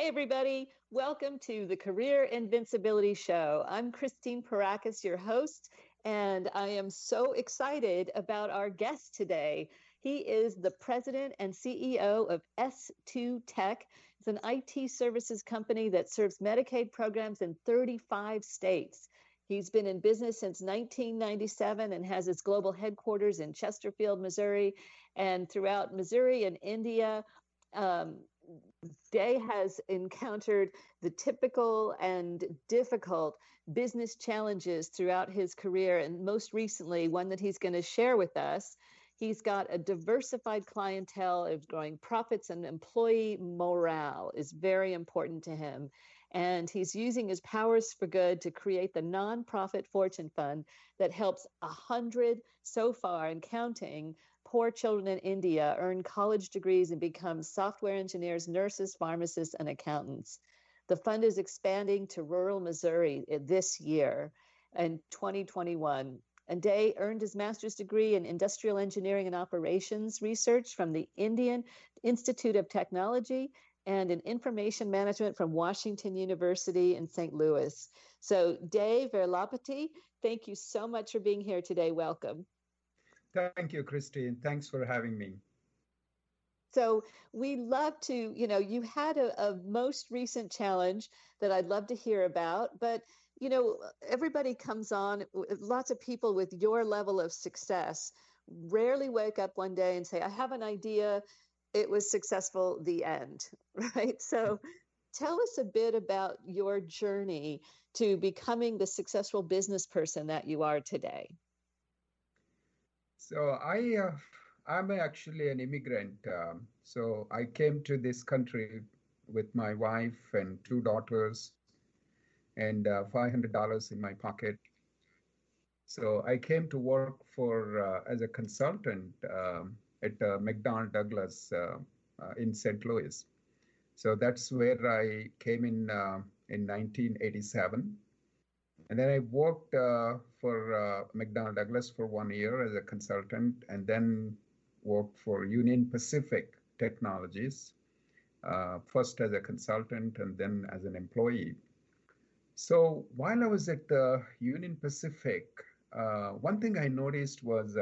Hey, everybody. Welcome to the Career Invincibility Show. I'm Christine Parakis, your host, and I am so excited about our guest today. He is the president and CEO of S2 Tech. It's an IT services company that serves Medicaid programs in 35 states. He's been in business since 1997 and has its global headquarters in Chesterfield, Missouri, and throughout Missouri and India. Um, Day has encountered the typical and difficult business challenges throughout his career, and most recently, one that he's going to share with us. He's got a diversified clientele of growing profits, and employee morale is very important to him. And he's using his powers for good to create the nonprofit Fortune Fund that helps 100 so far and counting poor children in India earn college degrees and become software engineers, nurses, pharmacists, and accountants. The fund is expanding to rural Missouri this year in 2021. And Day earned his master's degree in industrial engineering and operations research from the Indian Institute of Technology and in information management from Washington University in St. Louis. So Day Veerlapati, thank you so much for being here today. Welcome. Thank you, Christine. Thanks for having me. So we love to, you had a most recent challenge that I'd love to hear about, but everybody comes on, lots of people with your level of success rarely wake up one day and say, I have an idea, it was successful, the end, right? So tell us a bit about your journey to becoming the successful business person that you are today. So I'm actually an immigrant. So I came to this country with my wife and two daughters and $500 in my pocket. So I came to work for as a consultant at McDonnell Douglas in St. Louis. So that's where I came in 1987. And then I worked for McDonnell Douglas for 1 year as a consultant, and then worked for Union Pacific Technologies, first as a consultant and then as an employee. So while I was at Union Pacific, one thing I noticed was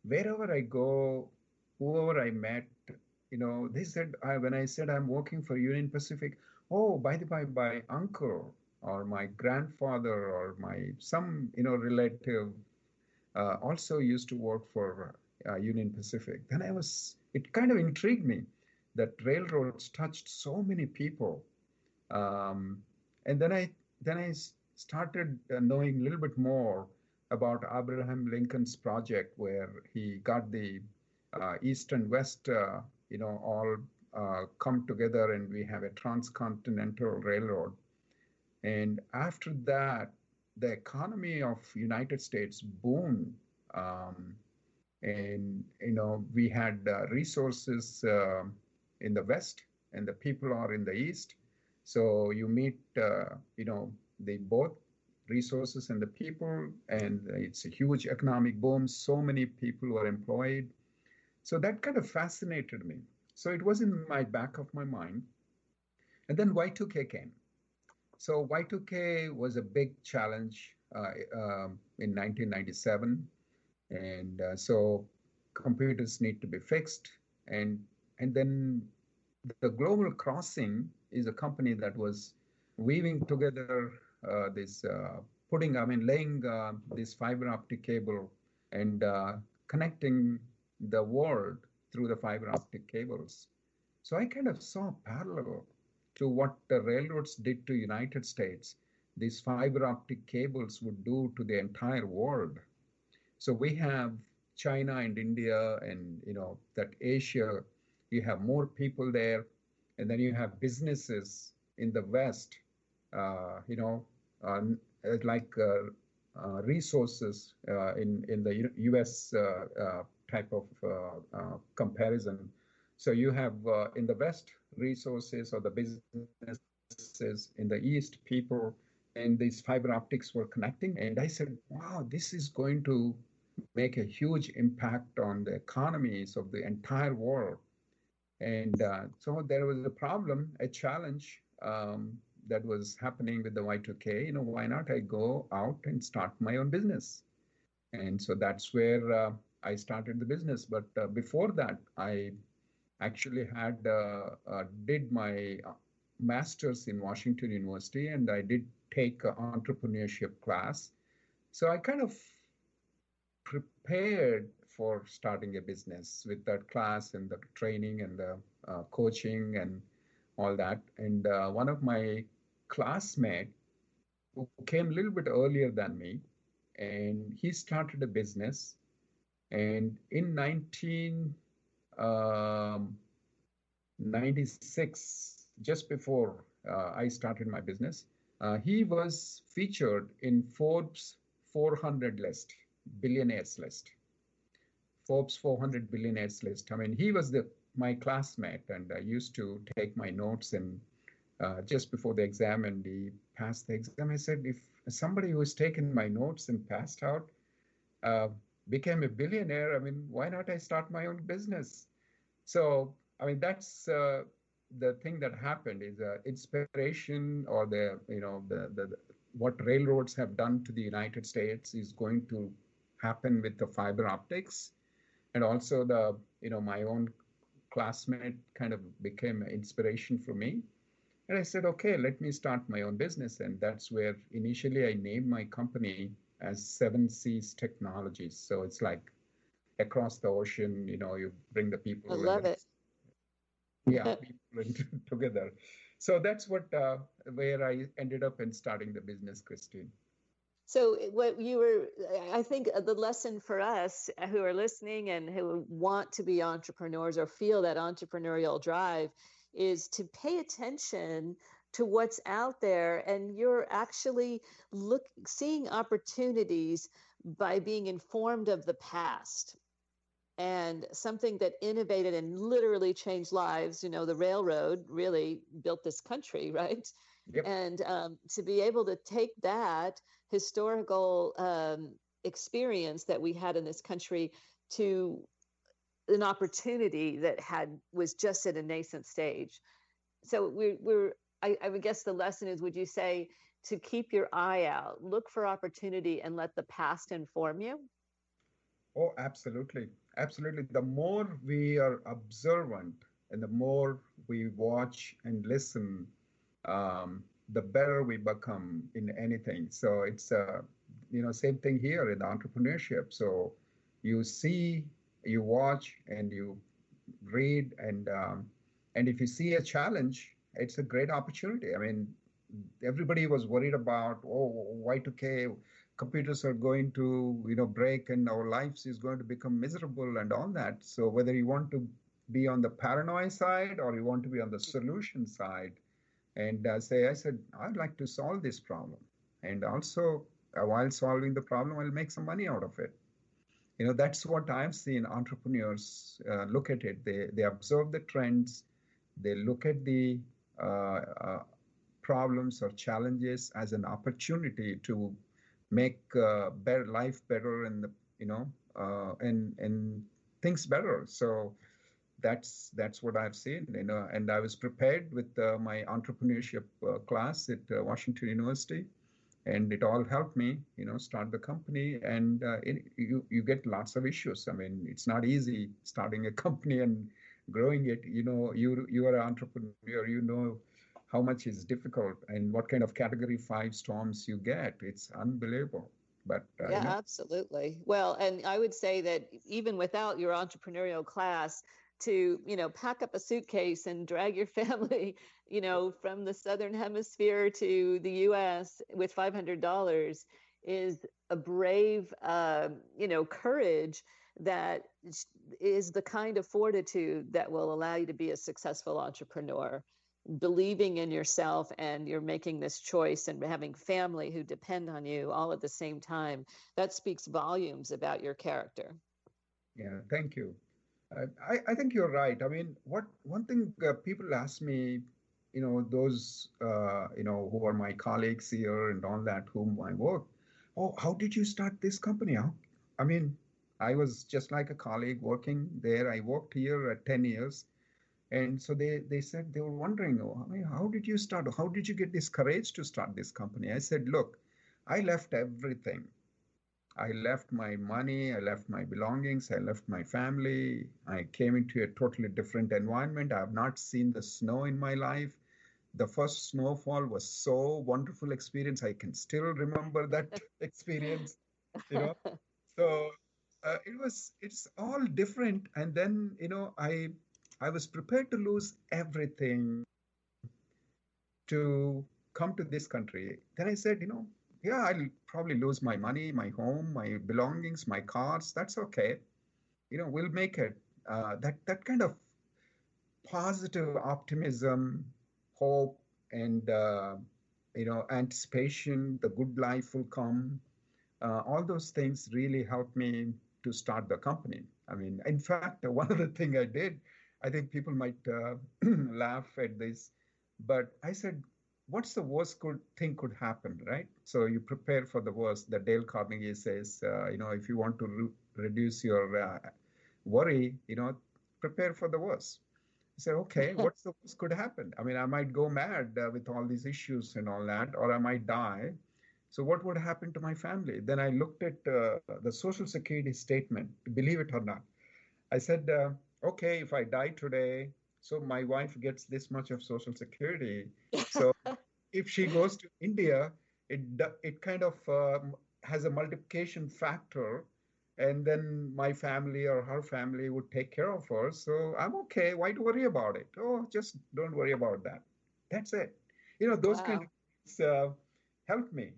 wherever I go, whoever I met, they said, when I said I'm working for Union Pacific, oh, by the by, my uncle or my grandfather or some relative also used to work for Union Pacific. Then it kind of intrigued me that railroads touched so many people. And then I started knowing a little bit more about Abraham Lincoln's project, where he got the East and West, all come together, and we have a transcontinental railroad. And after that, the economy of United States boomed, and we had resources in the West, and the people are in the East. So you meet, the both resources and the people, and it's a huge economic boom. So many people were employed. So that kind of fascinated me. So it was in my back of my mind. And then Y2K came. So Y2K was a big challenge in 1997. And so computers need to be fixed. And then the Global Crossing is a company that was weaving together laying this fiber optic cable and connecting the world through the fiber optic cables. So I kind of saw parallel to what the railroads did to United States. These fiber optic cables would do to the entire world. So we have China and India and, that Asia, you have more people there. And then you have businesses in the West, resources in the U.S. Type of comparison. So you have in the West resources or the businesses, in the East people, and these fiber optics were connecting. And I said, wow, this is going to make a huge impact on the economies of the entire world. And so there was a problem, a challenge that was happening with the Y2K. Why not I go out and start my own business? And so that's where I started the business. But before that, I actually did my master's in Washington University, and I did take an entrepreneurship class. So I kind of prepared for starting a business with that class and the training and the coaching and all that. And one of my classmates who came a little bit earlier than me, and he started a business. And in 1996, just before I started my business, he was featured in Forbes 400 list, billionaires list. Forbes 400 billionaires list. I mean, he was my classmate, and I used to take my notes. And just before the exam, and he passed the exam, I said, if somebody who's taken my notes and passed out uh, became a billionaire, I mean, why not I start my own business? So, I mean, that's the thing that happened is inspiration, or what railroads have done to the United States is going to happen with the fiber optics. And also my own classmate kind of became an inspiration for me. And I said, okay, let me start my own business. And that's where initially I named my company as Seven Seas Technologies. So it's like across the ocean, you bring the I people and love then, it. yeah, people together. So that's where I ended up in starting the business, Christine. So, what you were, I think the lesson for us who are listening and who want to be entrepreneurs or feel that entrepreneurial drive is to pay attention to what's out there. And you're actually seeing opportunities by being informed of the past, and something that innovated and literally changed lives. The railroad really built this country, right? Yep. And to be able to take that historical experience that we had in this country to an opportunity that was just at a nascent stage. So I would guess the lesson is, would you say, to keep your eye out, look for opportunity, and let the past inform you? Oh, absolutely. Absolutely. The more we are observant and the more we watch and listen, the better we become in anything. So it's same thing here in entrepreneurship. So you see, you watch, and you read, and if you see a challenge, it's a great opportunity. I mean, everybody was worried about, Y2K, computers are going to break, and our lives is going to become miserable and all that. So whether you want to be on the paranoia side or you want to be on the solution side, and I said, I'd like to solve this problem. And also, while solving the problem, I'll make some money out of it. That's what I've seen entrepreneurs look at it. They observe the trends, they look at the uh, uh, problems or challenges as an opportunity to make better life better, and and things better. So that's what I've seen, and I was prepared with my entrepreneurship class at Washington University, and it all helped me, start the company. And you get lots of issues. I mean, it's not easy starting a company and growing it. You are an entrepreneur. You know how much is difficult and what kind of category 5 storms you get. It's unbelievable. But Yeah, absolutely. Well, and I would say that even without your entrepreneurial class, to, pack up a suitcase and drag your family, from the Southern Hemisphere to the US with $500 is a brave, courage that is the kind of fortitude that will allow you to be a successful entrepreneur, believing in yourself, and you're making this choice and having family who depend on you all at the same time. That speaks volumes about your character. yeah, thank you. I think you're right. I mean, what one thing people ask me, those who are my colleagues here and all that, whom I work, oh, how did you start this company? I mean, I was just like a colleague working there. I worked here at 10 years, And so they said they were wondering, oh, I mean, how did you start? How did you get this courage to start this company? I said, look, I left everything. I left my money, I left my belongings, I left my family. I came into a totally different environment. I have not seen the snow in my life. The first snowfall was so wonderful experience. I can still remember that experience, you know. So it's all different. And then, I was prepared to lose everything to come to this country. Then I said, yeah, I'll probably lose my money, my home, my belongings, my cars. That's okay. We'll make it. That kind of positive optimism, hope, and anticipation, the good life will come. All those things really helped me to start the company. I mean, in fact, one of the thing I did, I think people might laugh at this, but I said, "What's the worst good thing could happen?" Right? So you prepare for the worst. The Dale Carnegie says, if you want to reduce your worry, prepare for the worst. I said, okay, what's the worst could happen? I mean, I might go mad with all these issues and all that, or I might die. So what would happen to my family? Then I looked at the Social Security statement, believe it or not. I said, okay, if I die today, so my wife gets this much of Social Security. So if she goes to India, it kind of has a multiplication factor, and then my family or her family would take care of her. So I'm okay. Why to worry about it? Oh, just don't worry about that. That's it. Those kind of Wow. things helped me.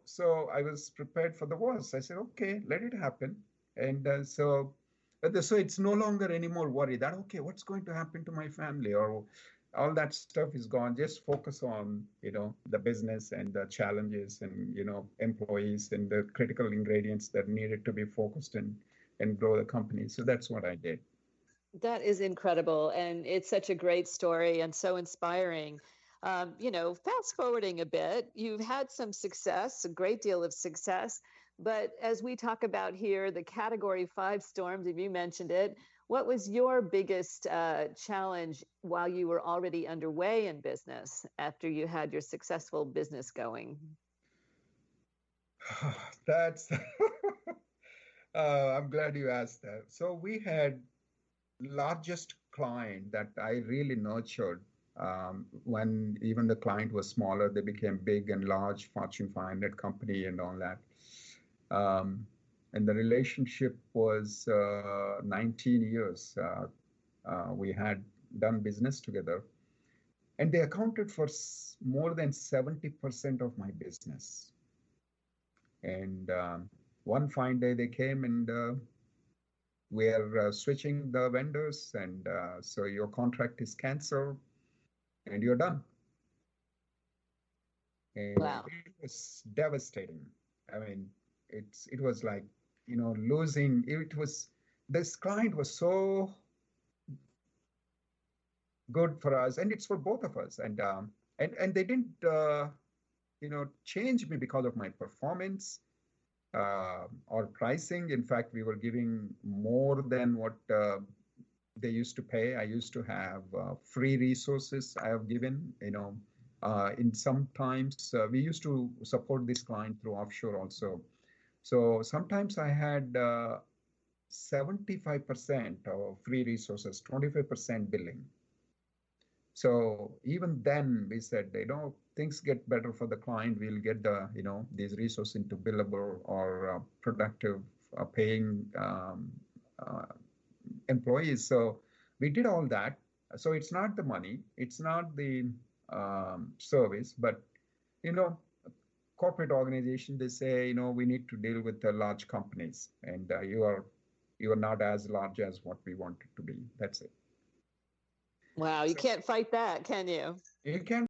So I was prepared for the worst. I said, okay, let it happen. And so it's no longer any more worry that, okay, what's going to happen to my family, or all that stuff is gone. Just focus on, the business and the challenges and, employees and the critical ingredients that needed to be focused and grow the company. So that's what I did. That is incredible. And it's such a great story and so inspiring. Fast forwarding a bit, you've had some success, a great deal of success. But as we talk about here, the category 5 storms, if you mentioned it, what was your biggest challenge while you were already underway in business after you had your successful business going? That's I'm glad you asked that. So we had largest client that I really nurtured. When even the client was smaller, they became big and large, Fortune 500 company and all that. Um, and the relationship was 19 years. We had done business together, and they accounted for more than 70% of my business. And one fine day they came and we are switching the vendors, and so your contract is canceled and you're done. And Wow. it was devastating. I mean, it was like, losing. It was this client was so good for us, and it's for both of us. And they didn't change me because of my performance or pricing. In fact, we were giving more than what they used to pay. I used to have free resources I have given. In sometimes we used to support this client through offshore also. So sometimes I had 75% of free resources, 25% billing. So even then we said, things get better for the client. We'll get these resources into billable or productive paying uh, employees. So we did all that. So it's not the money, it's not the service, but you know, corporate organization, they say, we need to deal with the large companies, and you are not as large as what we want it to be. That's it. Wow. You So can't fight that, can you? you can